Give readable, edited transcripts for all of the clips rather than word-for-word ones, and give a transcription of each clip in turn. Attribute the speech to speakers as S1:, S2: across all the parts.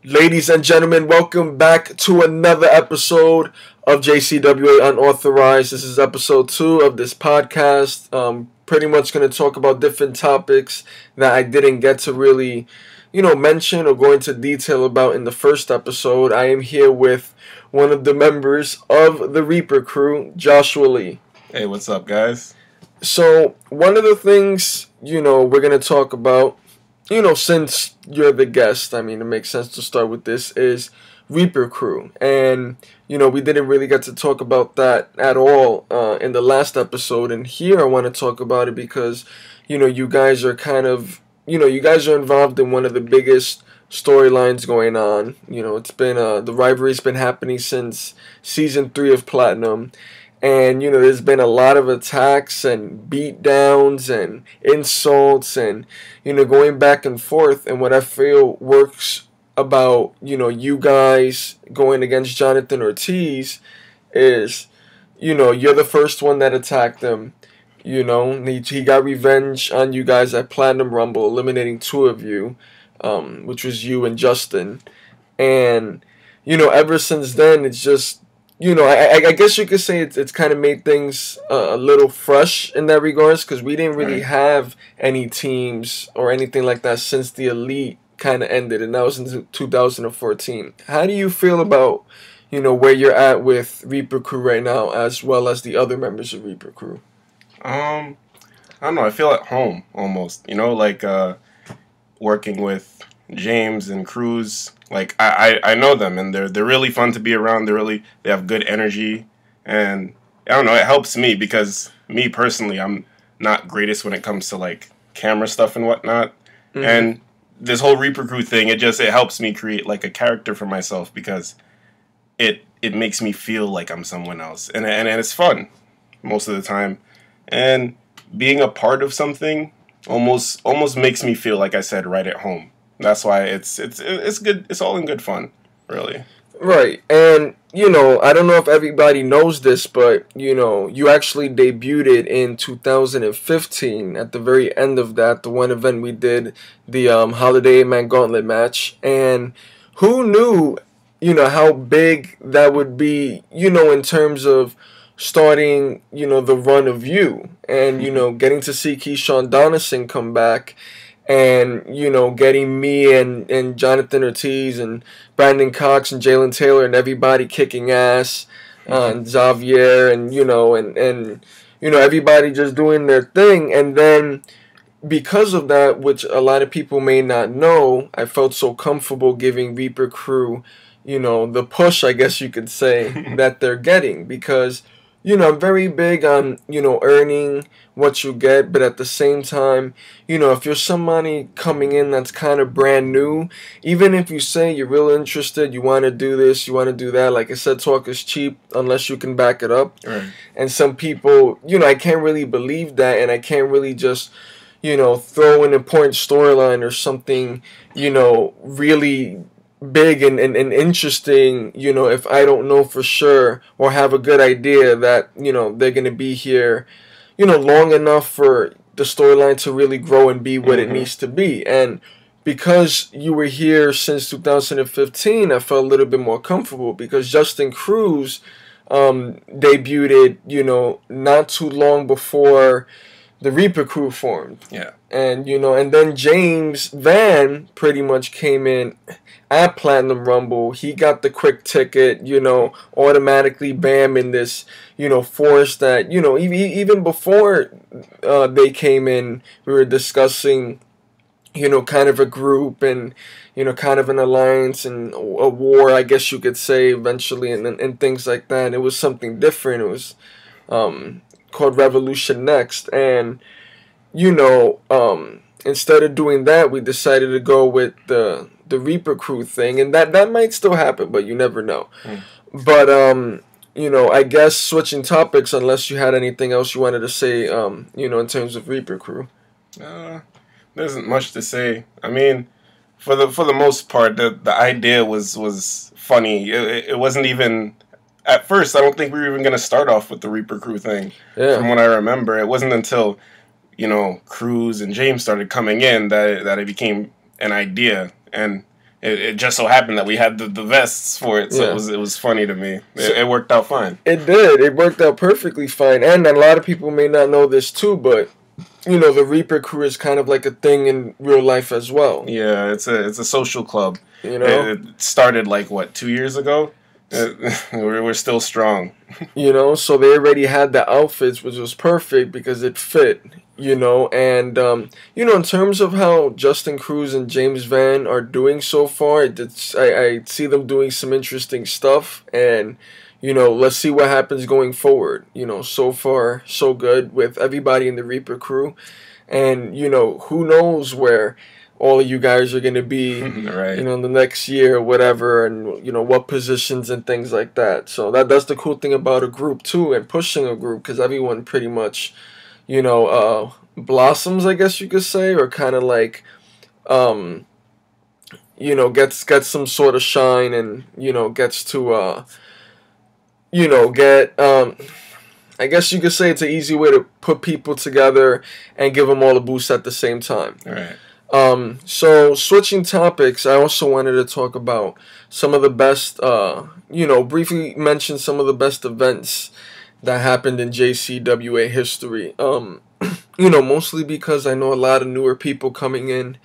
S1: Ladies and gentlemen, welcome back to another episode of JCWA Unauthorized. This is episode 2 of this podcast. Pretty much going to talk about different topics that I didn't get to really, mention or go into detail about in the first episode. I am here with one of the members of the Reaper Crew, Joshua Lee.
S2: Hey, what's up, guys?
S1: So, one of the things, we're going to talk about, since you're the guest, it makes sense to start with this, is Reaper Crew. And, we didn't really get to talk about that at all in the last episode. And here I want to talk about it because, you guys are you guys are involved in one of the biggest storylines going on. It's been, the rivalry's been happening since Season 3 of Platinum. And, there's been a lot of attacks and beatdowns and insults and, going back and forth. And what I feel works about, you guys going against Jonathan Ortiz is, you're the first one that attacked him. He got revenge on you guys at Platinum Rumble, eliminating 2 of you, which was you and Justin. And, ever since then, it's just... I guess you could say it's kind of made things a little fresh in that regards because we didn't really have any teams or anything like that since the Elite kind of ended, and that was in 2014. How do you feel about, where you're at with Reaper Crew right now as well as the other members of Reaper Crew?
S2: I don't know. I feel at home almost, working with James and Cruz. Like I know them and they're really fun to be around. They have good energy, and I don't know, it helps me because me personally, I'm not greatest when it comes to like camera stuff and whatnot. Mm-hmm. And this whole Reaper Crew thing, it helps me create like a character for myself because it makes me feel like I'm someone else, and it's fun most of the time. And being a part of something almost makes me feel, like I said, right at home. That's why it's good. It's all in good fun, really.
S1: Right. And, I don't know if everybody knows this, but, you actually debuted in 2015 at the very end of that, the one event we did, the Holiday Man Gauntlet match. And who knew, how big that would be, in terms of starting, the run of you and, getting to see Keyshawn Donaldson come back. And, getting me and Jonathan Ortiz and Brandon Cox and Jalen Taylor and everybody kicking ass, and Xavier and, everybody just doing their thing. And then because of that, which a lot of people may not know, I felt so comfortable giving Reaper Crew, the push, I guess you could say, that they're getting. Because, I'm very big on, earning what you get, but at the same time, if you're somebody coming in that's kind of brand new, even if you say you're real interested, you want to do this, you want to do that, like I said, talk is cheap unless you can back it up.
S2: Right.
S1: And some people, I can't really believe that, and I can't really just, throw an important storyline or something, really big and interesting, if I don't know for sure or have a good idea that, they're going to be here, long enough for the storyline to really grow and be what it needs to be. And because you were here since 2015, I felt a little bit more comfortable because Justin Cruz debuted, not too long before the Reaper Crew formed.
S2: Yeah.
S1: And, and then James Van pretty much came in at Platinum Rumble. He got the quick ticket, automatically bam in this, force that, even before they came in, we were discussing, kind of a group and, kind of an alliance and a war, I guess you could say, eventually, and things like that. It was something different. It was called Revolution Next. And, instead of doing that, we decided to go with the Reaper Crew thing, and that might still happen, but you never know. But I guess switching topics, unless you had anything else you wanted to say, in terms of Reaper Crew.
S2: There isn't much to say. I mean, for the most part, the idea was funny. It wasn't even at first. I don't think we were even gonna start off with the Reaper Crew thing.
S1: Yeah.
S2: From what I remember, it wasn't until Cruz and James started coming in that it became an idea. And it just so happened that we had the vests for it, so it was funny to me. It worked out fine.
S1: It did. It worked out perfectly fine. And a lot of people may not know this too, but you know, the Reaper Crew is kind of like a thing in real life as well.
S2: Yeah, it's a social club.
S1: You know,
S2: it started like what, 2 years ago. We're still strong.
S1: You know, so they already had the outfits, which was perfect because it fit. You know, and you know, in terms of how Justin Cruz and James Van are doing so far, I see them doing some interesting stuff, and you know, let's see what happens going forward. You know, so far so good with everybody in the Reaper Crew, and you know, who knows where all of you guys are gonna be,
S2: right.
S1: you know, in the next year or whatever, and you know what positions and things like that. So that's the cool thing about a group too, and pushing a group, because everyone pretty much, you know, blossoms, I guess you could say, or kind of like, you know, gets some sort of shine, and you know, gets to, you know, get, I guess you could say it's an easy way to put people together and give them all a boost at the same time.
S2: Right.
S1: So switching topics, I also wanted to talk about some of the best, you know, briefly mention some of the best events that happened in JCWA history. You know, mostly because I know a lot of newer people coming in.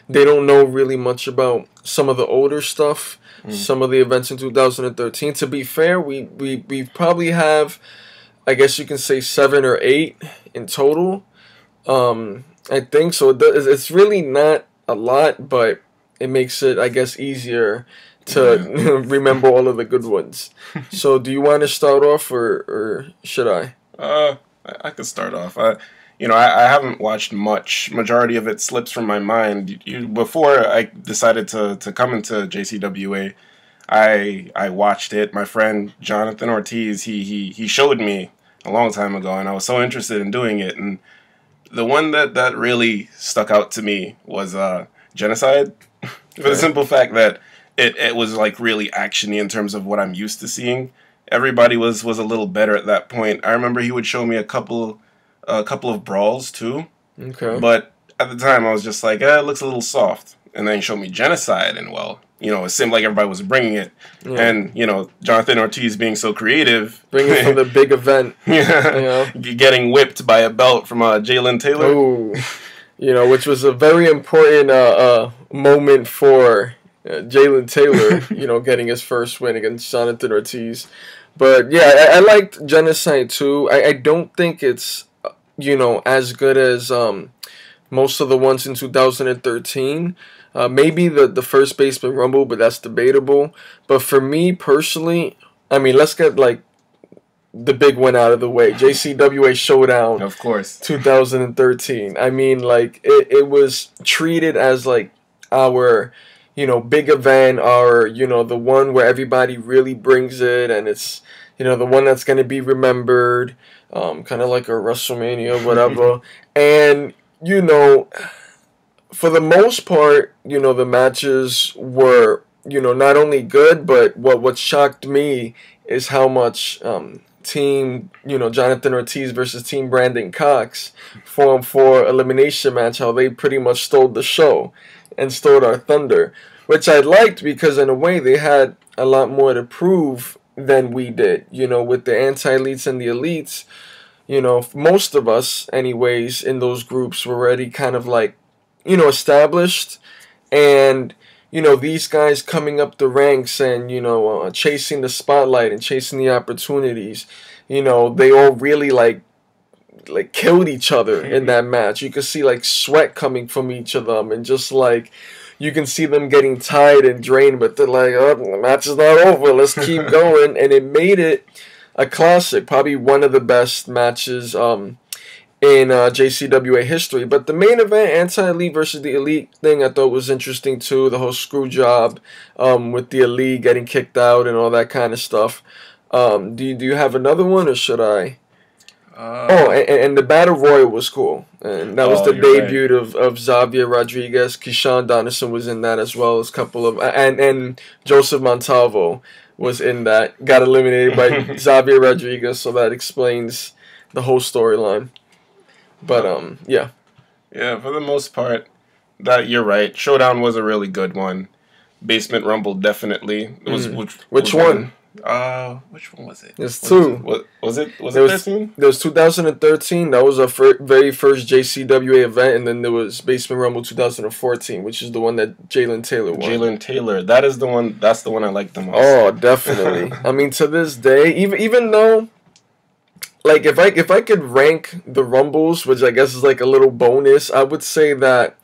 S1: They don't know really much about some of the older stuff, some of the events in 2013. To be fair, we probably have, I guess you can say, 7 or 8 in total. I think so. It's really not a lot, but it makes it, I guess, easier to remember all of the good ones. So, do you want to start off, or should I?
S2: I could start off. You know, I haven't watched much. Majority of it slips from my mind. Before I decided to come into JCWA, I watched it. My friend Jonathan Ortiz, he showed me a long time ago, and I was so interested in doing it. And the one that really stuck out to me was Genocide, for the simple fact that it was like really actiony in terms of what I'm used to seeing. Everybody was a little better at that point. I remember he would show me a couple of brawls too.
S1: Okay.
S2: But at the time I was just like, it looks a little soft. And then he showed me Genocide, and well, you know, it seemed like everybody was bringing it. Yeah. And, you know, Jonathan Ortiz being so creative.
S1: Bringing it from the big event.
S2: Yeah. You know? Getting whipped by a belt from Jalen Taylor.
S1: Ooh. You know, which was a very important moment for Jalen Taylor, you know, getting his first win against Jonathan Ortiz. But, yeah, I liked Genocide, too. I don't think it's, you know, as good as most of the ones in 2013. Maybe the first Baseman Rumble, but that's debatable. But for me personally, I mean, let's get like the big one out of the way. JCWA Showdown,
S2: of course,
S1: 2013. I mean, like it was treated as like our, you know, big event, our, you know, the one where everybody really brings it, and it's, you know, the one that's going to be remembered, kind of like a WrestleMania or whatever. And you know, for the most part, you know, the matches were, you know, not only good, but what shocked me is how much team, you know, Jonathan Ortiz versus Team Brandon Cox formed for elimination match, how they pretty much stole the show and stole our thunder, which I liked because in a way they had a lot more to prove than we did, you know, with the anti-elites and the elites. You know, most of us, anyways, in those groups were already kind of like, you know, established. And, you know, these guys coming up the ranks and, you know, chasing the spotlight and chasing the opportunities, you know, they all really, like killed each other in that match. You could see, like, sweat coming from each of them. And just, like, you can see them getting tired and drained. But they're like, oh, the match is not over. Let's keep going. And it made it a classic, probably one of the best matches in JCWA history. But the main event, anti-elite versus the elite thing, I thought was interesting too. The whole screw job with the elite getting kicked out and all that kind of stuff. Do you have another one, or should I? And the Battle Royal was cool. And that was the debut of Xavier Rodriguez. Keyshawn Donaldson was in that as well as a couple of... And Joseph Montalvo was in that. Got eliminated by Xavier Rodriguez, so that explains the whole storyline. But, yeah.
S2: Yeah, for the most part, that you're right. Showdown was a really good one. Basement Rumble, definitely. It was
S1: which one?
S2: Which one was it?
S1: There's two.
S2: Was it 13?
S1: There was 2013. That was our very first JCWA event, and then there was Basement Rumble 2014, which is the one that Jalen Taylor won.
S2: Jalen Taylor. That is the one. That's the one I like the most.
S1: Oh, definitely. I mean, to this day, even though, like, if I could rank the Rumbles, which I guess is like a little bonus, I would say that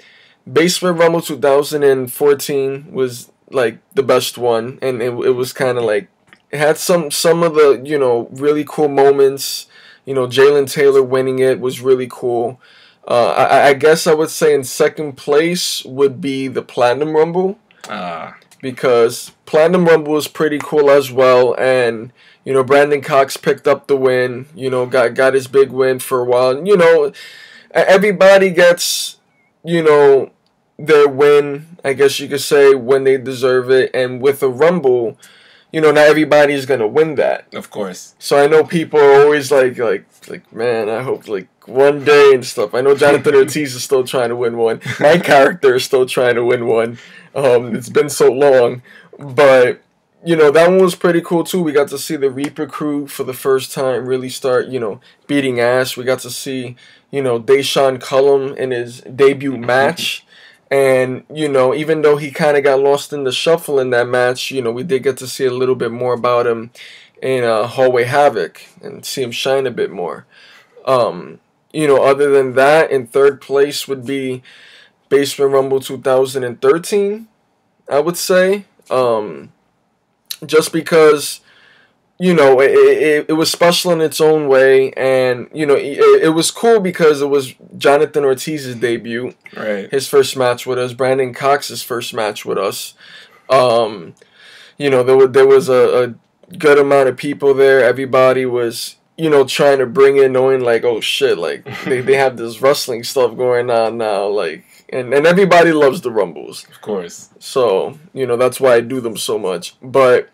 S1: Basement Rumble 2014 was like the best one, and it was kind of like, it had some of the, you know, really cool moments. You know, Jalen Taylor winning it was really cool. I guess I would say in second place would be the Platinum Rumble. Because Platinum Rumble was pretty cool as well. And, you know, Brandon Cox picked up the win. You know, got his big win for a while. And, you know, everybody gets, you know, their win, I guess you could say, when they deserve it. And with a Rumble, you know, not everybody's gonna win that.
S2: Of course.
S1: So I know people are always like, man, I hope like one day and stuff. I know Jonathan Ortiz is still trying to win one. My character is still trying to win one. It's been so long, but you know, that one was pretty cool too. We got to see the Reaper Crew for the first time really start, you know, beating ass. We got to see, you know, Deshaun Cullum in his debut match. And, you know, even though he kind of got lost in the shuffle in that match, you know, we did get to see a little bit more about him in Hallway Havoc and see him shine a bit more. You know, other than that, in third place would be Basement Rumble 2013, I would say. Just because, you know, it was special in its own way, and, you know, it was cool because it was Jonathan Ortiz's debut,
S2: right?
S1: His first match with us, Brandon Cox's first match with us. You know, there was a good amount of people there. Everybody was, you know, trying to bring in, knowing like, oh shit, like they have this wrestling stuff going on now, like, and everybody loves the Rumbles,
S2: of course. So,
S1: you know, that's why I do them so much, but.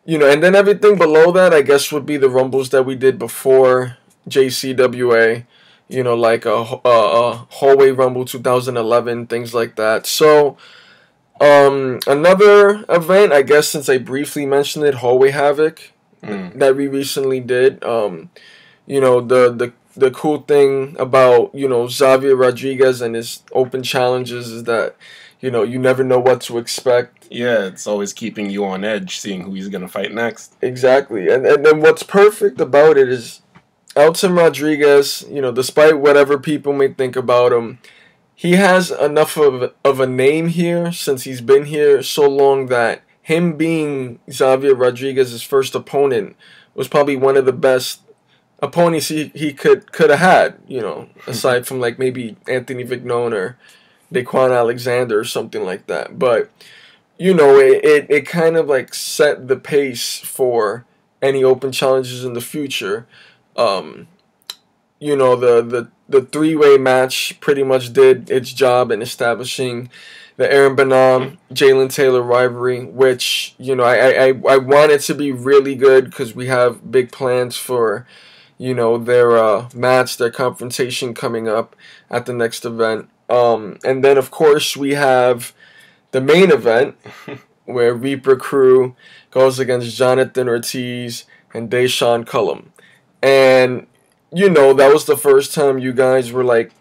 S1: You know, and then everything below that, I guess, would be the Rumbles that we did before JCWA. You know, like a Hallway Rumble 2011, things like that. So, another event, I guess, since I briefly mentioned it, Hallway Havoc, that we recently did. You know, the cool thing about, you know, Xavier Rodriguez and his open challenges is that, you know, you never know what to expect.
S2: Yeah, it's always keeping you on edge, seeing who he's going to fight next.
S1: Exactly. And then what's perfect about it is Elton Rodriguez, you know, despite whatever people may think about him, he has enough of a name here since he's been here so long that him being Xavier Rodriguez's first opponent was probably one of the best opponents he could have had, you know, aside from like maybe Anthony Vignon or Daquan Alexander or something like that. But you know, it kind of like set the pace for any open challenges in the future. You know, the three-way match pretty much did its job in establishing the Aaron Bonham, Jalen Taylor rivalry, which, you know, I want it to be really good because we have big plans for, you know, their match, their confrontation coming up at the next event. And then, of course, we have the main event, where Reaper Crew goes against Jonathan Ortiz and Deshaun Cullum. And, you know, that was the first time you guys were, like,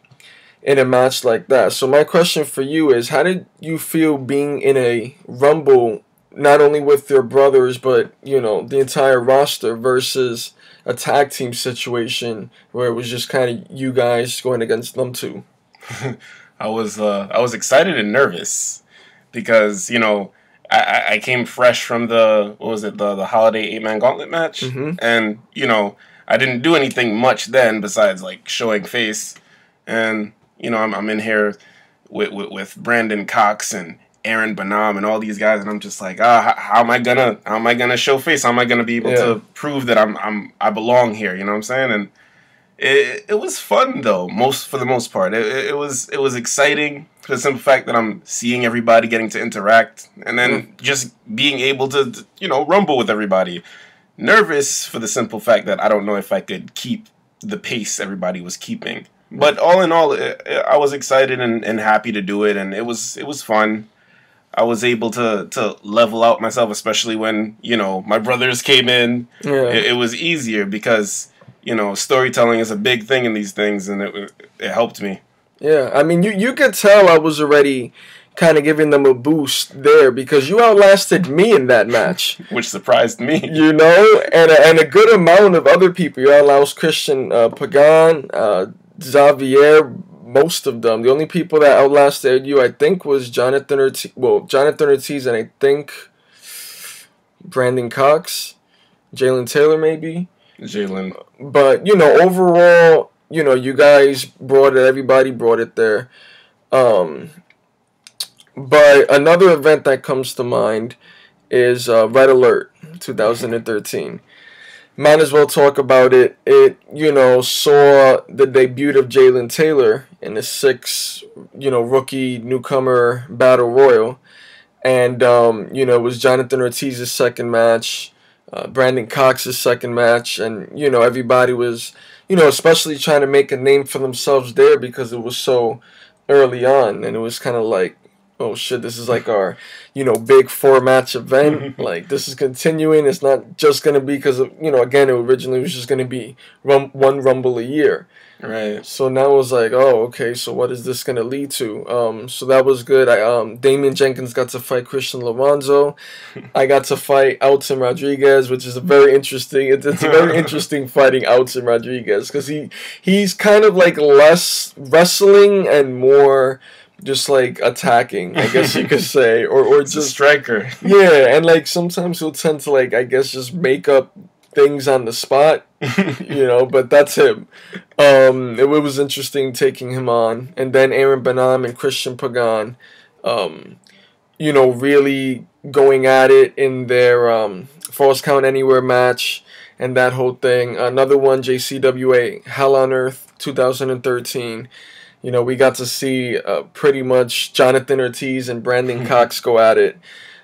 S1: in a match like that. So my question for you is, how did you feel being in a Rumble, not only with your brothers, but, you know, the entire roster versus a tag team situation where it was just kind of you guys going against them two?
S2: I was excited and nervous. Because, you know, I came fresh from the Holiday 8-Man Gauntlet match.
S1: Mm-hmm.
S2: And, you know, I didn't do anything much then besides, like, showing face. And, you know, I'm in here with Brandon Cox and Aaron Bonham and all these guys. And I'm just like, how am I gonna show face? How am I gonna be able to prove that I belong here? You know what I'm saying? And it was fun, though, for the most part. It was exciting. For the simple fact that I'm seeing everybody getting to interact, and then just being able to, you know, rumble with everybody. Nervous for the simple fact that I don't know if I could keep the pace everybody was keeping. But all in all, I was excited and happy to do it, and it was fun. I was able to level out myself, especially when, you know, my brothers came in.
S1: Yeah.
S2: It was easier because, you know, storytelling is a big thing in these things, and it helped me.
S1: Yeah, I mean, you could tell I was already kind of giving them a boost there because you outlasted me in that match.
S2: Which surprised me.
S1: You know, and a good amount of other people. You outlasted Christian Pagan, Xavier, most of them. The only people that outlasted you, I think, was Jonathan Ortiz, and I think Brandon Cox, Jalen Taylor, maybe.
S2: Jalen.
S1: But, you know, overall, you know, you guys brought it. Everybody brought it there. But another event that comes to mind is Red Alert 2013. Might as well talk about it. It, you know, saw the debut of Jalen Taylor in the 6, you know, rookie newcomer battle royal. And, you know, it was Jonathan Ortiz's second match, Brandon Cox's second match. And, you know, everybody was, you know, especially trying to make a name for themselves there because it was so early on. And it was kind of like, oh shit, this is like our, you know, big 4-match event. Like, this is continuing. It's not just going to be because, you know, again, it originally was just going to be one Rumble a year.
S2: Right.
S1: So now it was like, oh, okay, so what is this going to lead to? So that was good. Damian Jenkins got to fight Christian Lorenzo. I got to fight Alton Rodriguez, which is a very interesting, it's a very interesting fighting Alton Rodriguez because he's kind of like less wrestling and more just like attacking, I guess you could say, or
S2: It's
S1: just
S2: a striker.
S1: Yeah, and like sometimes he'll tend to like, I guess, just make up things on the spot, you know. But that's him. It was interesting taking him on, and then Aaron Benham and Christian Pagan, you know, really going at it in their Falls Count Anywhere match and that whole thing. Another one, JCWA Hell on Earth 2013. You know, we got to see pretty much Jonathan Ortiz and Brandon Cox go at it.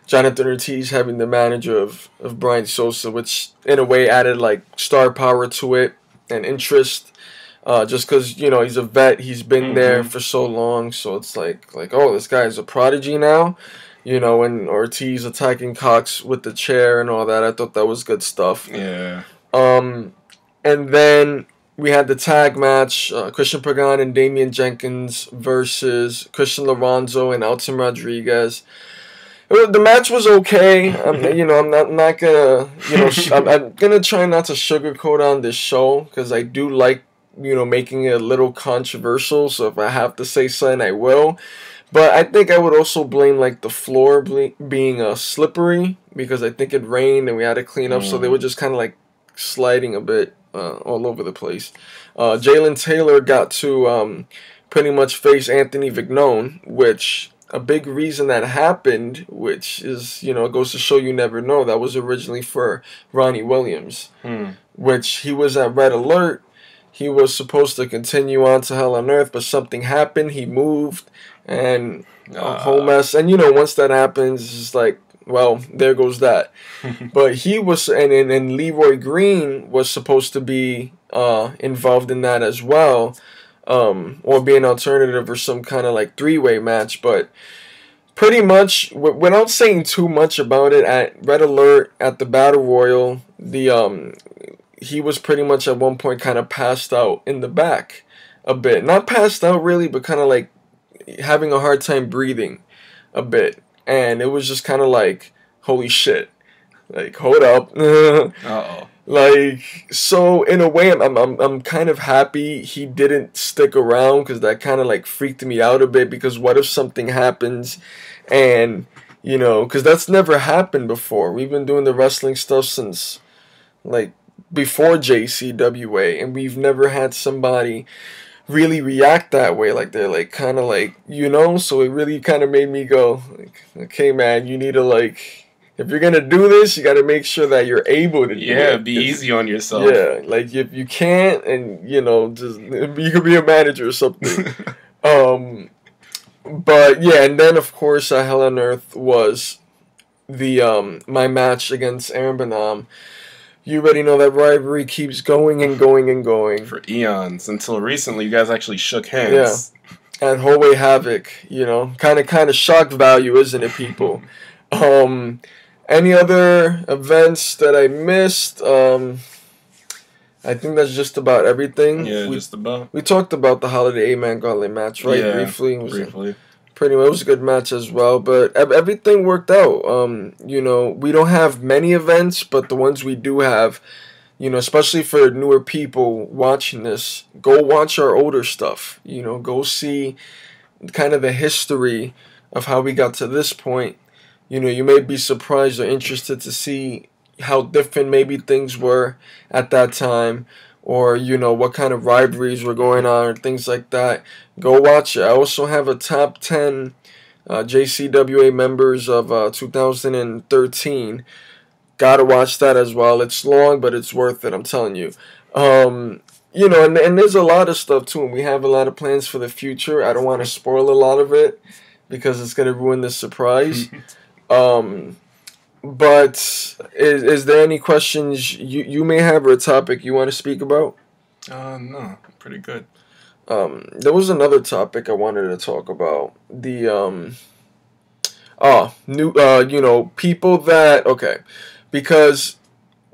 S1: Jonathan Ortiz having the manager of Brian Sosa, which in a way added like star power to it and interest. Just because, you know, he's a vet, he's been there for so long, so it's like oh, this guy's a prodigy now. You know, and Ortiz attacking Cox with the chair and all that. I thought that was good stuff.
S2: Yeah.
S1: And then we had the tag match, Christian Pagan and Damian Jenkins versus Christian Lorenzo and Alton Rodriguez. The match was okay. You know, I'm not gonna, you know, I'm gonna try not to sugarcoat on this show because I do like, you know, making it a little controversial. So if I have to say something, I will. But I think I would also blame like the floor being slippery because I think it rained and we had to clean up, so they were just kind of like sliding a bit all over the place. Jalen Taylor got to pretty much face Anthony Vignon, which a big reason that happened, which is, you know, it goes to show you never know, that was originally for Ronnie Williams, which he was at Red Alert. He was supposed to continue on to Hell on Earth, but something happened. He moved, and a whole mess. And, you know, once that happens, it's just like, well, there goes that. But he was, and Leroy Green was supposed to be involved in that as well, or be an alternative or some kind of like 3-way match. But pretty much, without saying too much about it, at Red Alert, at the Battle Royal, he was pretty much at one point kind of passed out in the back a bit. Not passed out really, but kind of like having a hard time breathing a bit. And it was just kind of like, holy shit. Like, hold up.
S2: Uh-oh.
S1: Like, so in a way, I'm kind of happy he didn't stick around because that kind of like freaked me out a bit, because what if something happens and, you know, because that's never happened before. We've been doing the wrestling stuff since like before JCWA, and we've never had somebody really react that way. Like, they're like kind of like, you know, so it really kind of made me go like, okay, man, you need to like, if you're gonna do this, you got to make sure that you're able to do it.
S2: Yeah, be easy on yourself.
S1: Yeah, like if you can't, and you know, just you could be a manager or something. But yeah, and then of course, Hell on Earth was the my match against Aaron Benham. You already know that rivalry keeps going and going and going.
S2: For eons. Until recently, you guys actually shook hands.
S1: Yeah. at Hallway Havoc. You know, kind of shock value, isn't it, people? Um, any other events that I missed? I think that's just about everything.
S2: Yeah, just about.
S1: We talked about the Holiday 8-man gauntlet match, right?
S2: Yeah,
S1: briefly.
S2: Pretty
S1: It was a good match as well, but everything worked out. You know, we don't have many events, but the ones we do have, you know, especially for newer people watching this, go watch our older stuff. You know, go see kind of the history of how we got to this point. You know, you may be surprised or interested to see how different maybe things were at that time, or you know what kind of rivalries were going on, or things like that. Go watch it. I also have a top 10 JCWA members of 2013. Gotta watch that as well. It's long, but it's worth it. I'm telling you. You know, and there's a lot of stuff too. And we have a lot of plans for the future. I don't want to spoil a lot of it because it's gonna ruin the surprise. But is there any questions you may have or a topic you want to speak about?
S2: No, pretty good.
S1: There was another topic I wanted to talk about. The new you know, people that because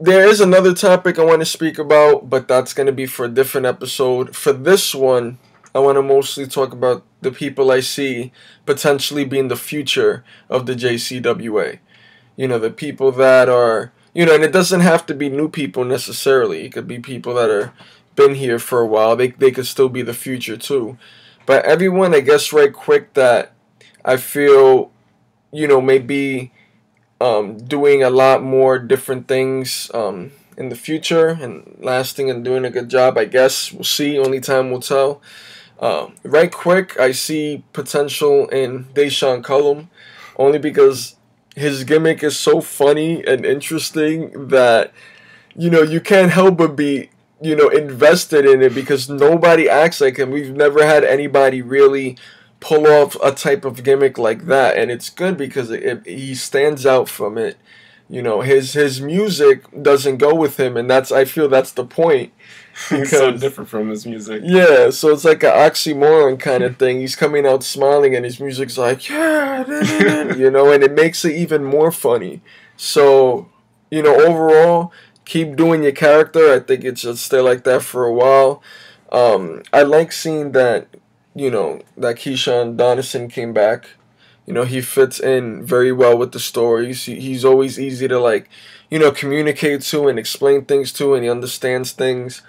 S1: there is another topic I want to speak about, but that's going to be for a different episode. For this one, I want to mostly talk about the people I see potentially being the future of the JCWA. You know, the people that are, you know, and it doesn't have to be new people necessarily. It could be people that are been here for a while. They could still be the future too. But everyone, I guess, right quick that I feel, you know, maybe doing a lot more different things in the future and lasting and doing a good job. I guess we'll see. Only time will tell. Right quick, I see potential in Deshaun Cullum, only because his gimmick is so funny and interesting that, you know, you can't help but be, you know, invested in it because nobody acts like him. We've never had anybody really pull off a type of gimmick like that, and it's good because he stands out from it. You know, his music doesn't go with him, and I feel that's the point.
S2: He's so different from his music.
S1: Yeah, so it's like an oxymoron kind of thing. He's coming out smiling, and his music's like, yeah, you know, and it makes it even more funny. So, you know, overall, keep doing your character. I think it should stay like that for a while. I like seeing that, you know, that Keyshawn Donaldson came back. You know, he fits in very well with the stories. He's always easy to, like, you know, communicate to and explain things to, and he understands things.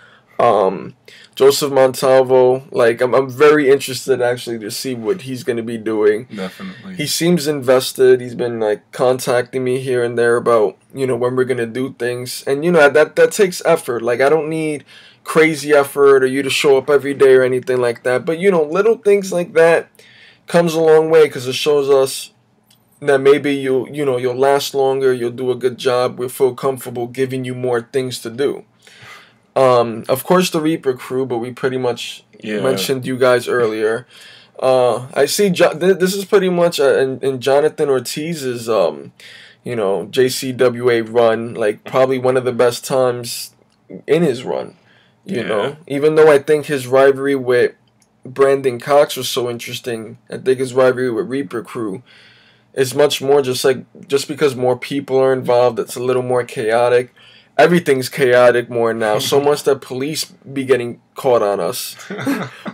S1: Joseph Montalvo, like, I'm very interested actually to see what he's going to be doing.
S2: Definitely.
S1: He seems invested. He's been, like, contacting me here and there about, you know, when we're going to do things. And, you know, that takes effort. Like, I don't need crazy effort or you to show up every day or anything like that. But, you know, little things like that comes a long way because it shows us that maybe you'll last longer, you'll do a good job, we'll feel comfortable giving you more things to do. Of course, the Reaper Crew, but we pretty much mentioned you guys earlier. I see this is pretty much in Jonathan Ortiz's you know, JCWA run, like probably one of the best times in his run. You know, even though I think his rivalry with Brandon Cox was so interesting, I think his rivalry with Reaper Crew is much more just because more people are involved, it's a little more chaotic. Everything's chaotic more now, so much that police be getting caught on us.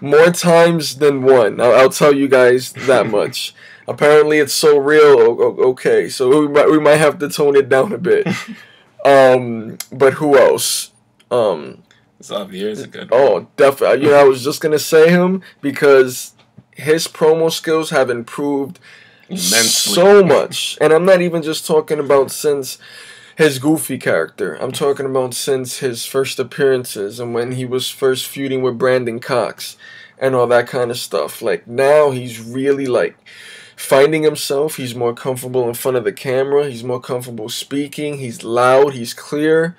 S1: More times than one, I'll tell you guys that much. Apparently it's so real, okay, so we might have to tone it down a bit. But who else?
S2: Xavier's a good
S1: one. Oh, definitely. You know, I was just going to say him because his promo skills have improved immensely. So much. And I'm not even just talking about since his goofy character. I'm talking about since his first appearances and when he was first feuding with Brandon Cox and all that kind of stuff. Like, now he's really, like, finding himself. He's more comfortable in front of the camera. He's more comfortable speaking. He's loud. He's clear.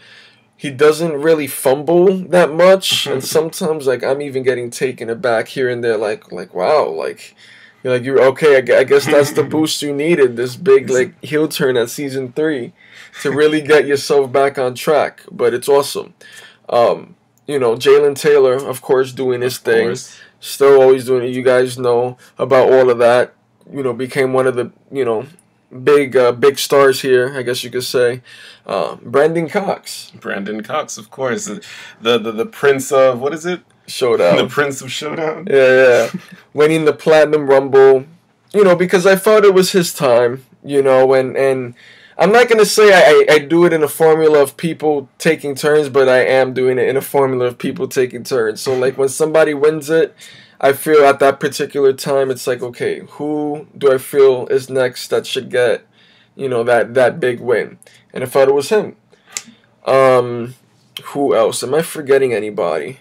S1: He doesn't really fumble that much, and sometimes, like, I'm even getting taken aback here and there, like wow, like, you're okay. I guess that's the boost you needed. This big, like, heel turn at season 3 to really get yourself back on track. But it's awesome. You know, Jalen Taylor, of course, doing his thing. Still always doing it. You guys know about all of that. You know, became one of the, you know, big stars here, I guess you could say. Brandon Cox.
S2: Brandon Cox, of course. The prince of, what is it?
S1: Showdown.
S2: The Prince of Showdown.
S1: Yeah. Winning the Platinum Rumble, you know, because I felt it was his time, you know, and I'm not going to say I do it in a formula of people taking turns, but I am doing it in a formula of people taking turns. So, like, when somebody wins it, I feel at that particular time, it's like, okay, who do I feel is next that should get, you know, that big win? And I thought it was him. Who else? Am I forgetting anybody?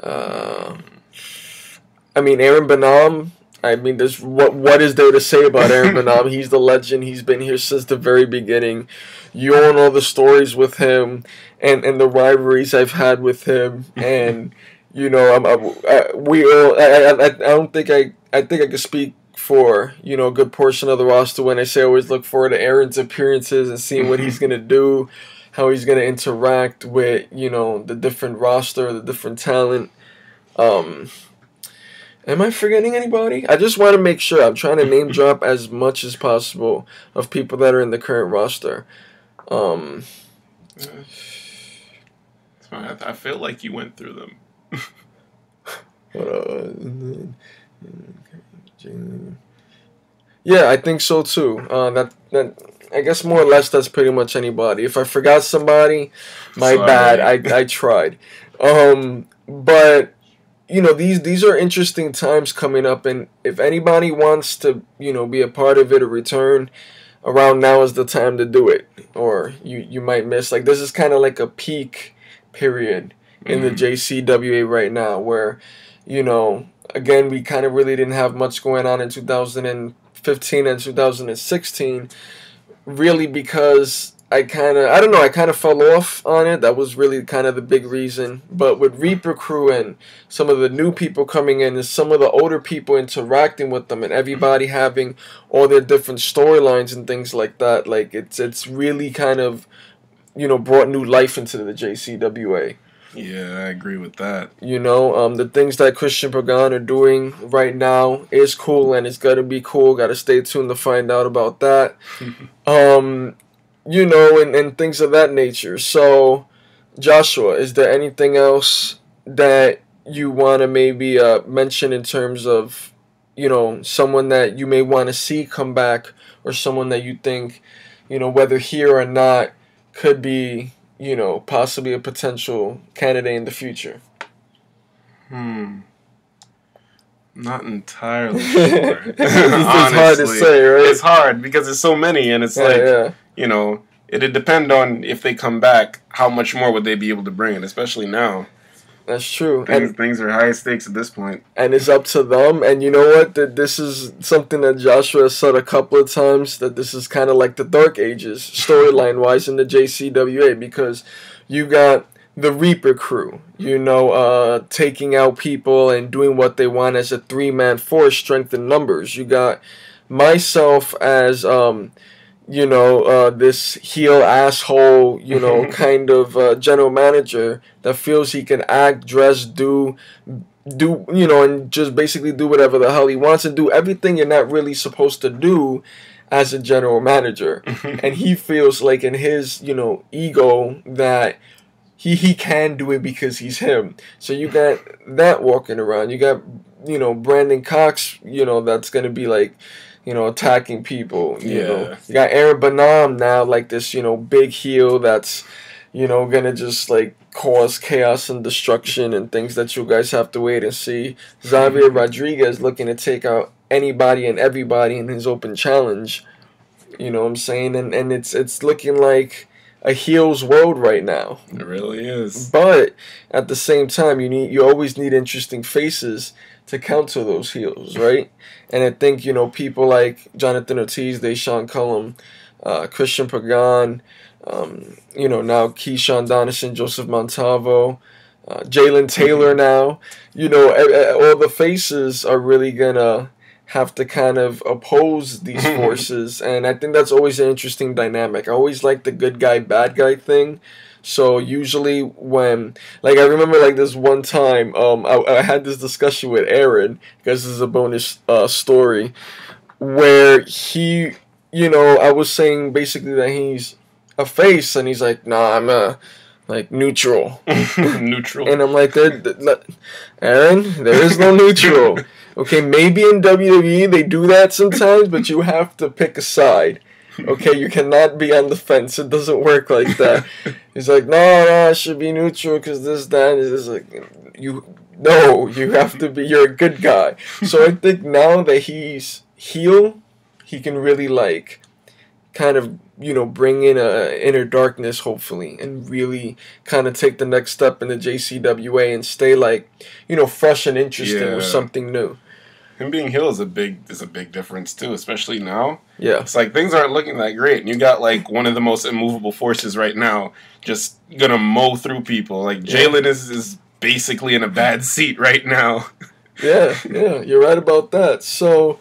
S1: I mean, Aaron Benham. I mean, there's what is there to say about Aaron Benham? He's the legend. He's been here since the very beginning. You all know the stories with him and the rivalries I've had with him. And, you know, I don't think I think I could speak for, you know, a good portion of the roster when I say I always look forward to Aaron's appearances and seeing what he's going to do, how he's going to interact with, you know, the different roster, the different talent. Am I forgetting anybody? I just want to make sure. I'm trying to name drop as much as possible of people that are in the current roster.
S2: I feel like you went through them.
S1: Yeah, I think so too. That I guess more or less that's pretty much anybody. If I forgot somebody, my
S2: Sorry.
S1: bad. I tried. But you know, these are interesting times coming up, and if anybody wants to, you know, be a part of it or return, around now is the time to do it. Or you might miss, like, this is kind of like a peak period in the JCWA right now, where, you know, again, we kind of really didn't have much going on in 2015 and 2016, really, because I kind of fell off on it. That was really kind of the big reason. But with Reaper Crew and some of the new people coming in, and some of the older people interacting with them, and everybody having all their different storylines and things like that, like, it's really kind of, you know, brought new life into the JCWA.
S2: Yeah, I agree with that.
S1: You know, the things that Christian Pagan are doing right now is cool, and it's gonna be cool. Gotta stay tuned to find out about that. You know, and things of that nature. So, Joshua, is there anything else that you want to maybe mention in terms of, you know, someone that you may want to see come back, or someone that you think, you know, whether here or not, could be, you know, possibly a potential candidate in the future?
S2: Not entirely sure.
S1: It's hard to say, right?
S2: It's hard because there's so many, and it's you know, it'd depend on if they come back, how much more would they be able to bring in, especially now.
S1: That's true.
S2: Things are high stakes at this point.
S1: And it's up to them. And you know what? That this is something that Joshua has said a couple of times, that this is kind of like the Dark Ages, storyline-wise, in the JCWA, because you got the Reaper Crew, you know, taking out people and doing what they want as a three-man force, strength in numbers. You got myself as, you know, this heel asshole, you know, kind of general manager that feels he can act, dress, do, you know, and just basically do whatever the hell he wants and do everything you're not really supposed to do as a general manager. And he feels like in his, you know, ego that he can do it because he's him. So you got that walking around. You got, you know, Brandon Cox, you know, that's going to be like, you know, attacking people, you know. You got Aaron Benham now, like this, you know, big heel that's, you know, gonna just, like, cause chaos and destruction and things that you guys have to wait and see. Xavier Rodriguez looking to take out anybody and everybody in his open challenge. You know what I'm saying? And it's looking like a heel's world right now.
S2: It really is.
S1: But at the same time, you always need interesting faces to counter those heels, right? And I think, you know, people like Jonathan Ortiz, Deshaun Cullum, Christian Pagan, you know, now Keyshawn Donison, Joseph Montalvo, Jalen Taylor now, you know, all the faces are really gonna have to kind of oppose these forces, and I think that's always an interesting dynamic. I always like the good guy, bad guy thing. So usually when, like, I remember like this one time, I had this discussion with Aaron, because this is a bonus story, where he, I was saying basically that he's a face, and he's like, nah, I'm a, like, neutral.
S2: Neutral.
S1: And I'm like, Aaron, there is no neutral. Okay, maybe in WWE they do that sometimes, but you have to pick a side. Okay, you cannot be on the fence. It doesn't work like that. He's like, no, I should be neutral because this, that, is like, you have to be. You're a good guy. So I think now that he's heel, he can really like, kind of, bring in a inner darkness, hopefully, and really kind of take the next step in the JCWA and stay like, fresh and interesting with something new.
S2: Him being heel is a big difference too, especially now.
S1: Yeah,
S2: it's like things aren't looking that great, and you got like one of the most immovable forces right now, just gonna mow through people. Like Jalen is basically in a bad seat right now.
S1: yeah, you're right about that. So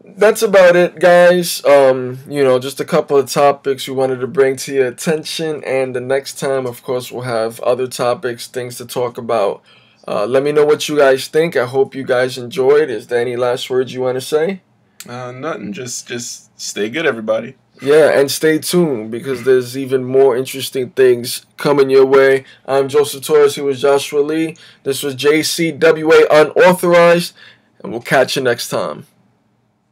S1: that's about it, guys. Just a couple of topics we wanted to bring to your attention, and the next time, of course, we'll have other topics, things to talk about. Let me know what you guys think. I hope you guys enjoyed. Is there any last words you want to say?
S2: Nothing. Just stay good, everybody.
S1: Yeah, and stay tuned, because there's even more interesting things coming your way. I'm Joseph Torres. He was Joshua Lee. This was JCWA Unauthorized, and we'll catch you next time.